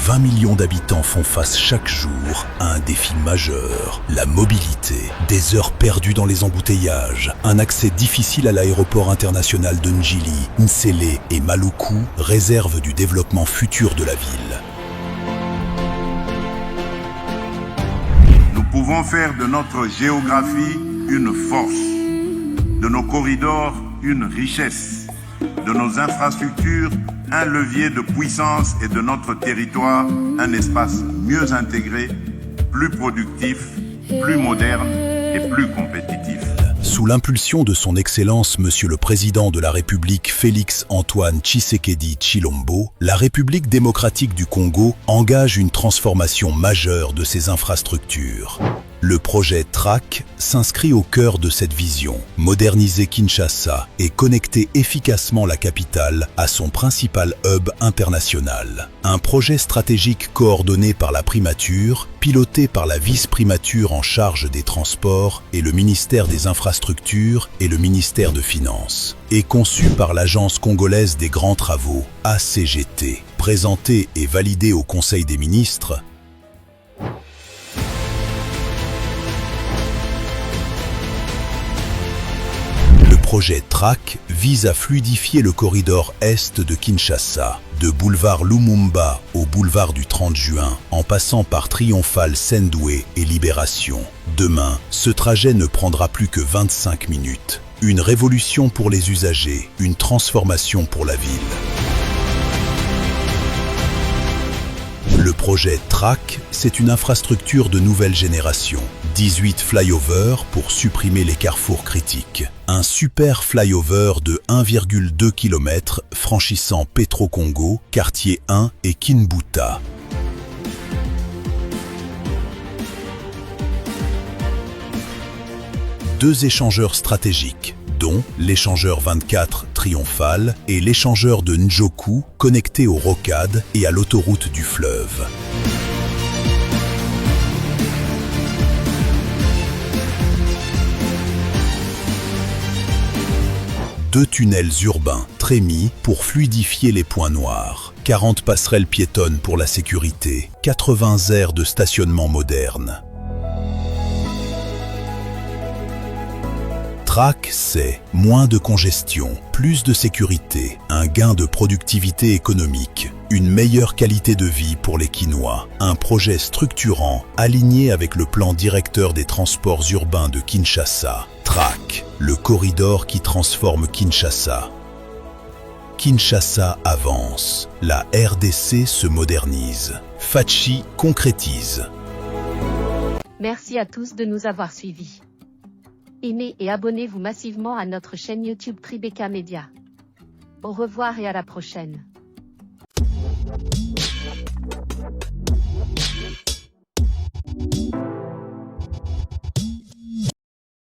20 millions d'habitants font face chaque jour à un défi majeur, la mobilité. Des heures perdues dans les embouteillages, un accès difficile à l'aéroport international de Njili, Nsele et Maluku réservent du développement futur de la ville. Nous pouvons faire de notre géographie une force, de nos corridors une richesse, de nos infrastructures un levier de puissance et de notre territoire un espace mieux intégré, plus productif, plus moderne et plus compétitif. Sous l'impulsion de son Excellence Monsieur le Président de la République Félix-Antoine Tshisekedi Tshilombo, la République démocratique du Congo engage une transformation majeure de ses infrastructures. Le projet TRAC s'inscrit au cœur de cette vision, moderniser Kinshasa et connecter efficacement la capitale à son principal hub international. Un projet stratégique coordonné par la primature, piloté par la vice-primature en charge des transports et le ministère des Infrastructures et le ministère de Finances, et conçu par l'Agence congolaise des grands travaux, ACGT, présenté et validé au Conseil des ministres. Le projet TRAC vise à fluidifier le corridor est de Kinshasa, de boulevard Lumumba au boulevard du 30 juin, en passant par Triomphal Sendoué et Libération. Demain, ce trajet ne prendra plus que 25 minutes. Une révolution pour les usagers, une transformation pour la ville. Le projet TRAC, c'est une infrastructure de nouvelle génération. 18 flyovers pour supprimer les carrefours critiques. Un super flyover de 1,2 km franchissant Petro-Congo, Quartier 1 et Kinbuta. Deux échangeurs stratégiques, dont l'échangeur 24 Triomphal et l'échangeur de Njoku connectés aux rocades et à l'autoroute du fleuve. Deux tunnels urbains, trémies, pour fluidifier les points noirs. 40 passerelles piétonnes pour la sécurité. 80 aires de stationnement modernes. TRAC, c'est moins de congestion, plus de sécurité, un gain de productivité économique, une meilleure qualité de vie pour les Kinois, un projet structurant aligné avec le plan directeur des transports urbains de Kinshasa. TRAC, le corridor qui transforme Kinshasa. Kinshasa avance, la RDC se modernise. Fachi concrétise. Merci à tous de nous avoir suivis. Aimez et abonnez-vous massivement à notre chaîne YouTube Tribeca Media. Au revoir et à la prochaine.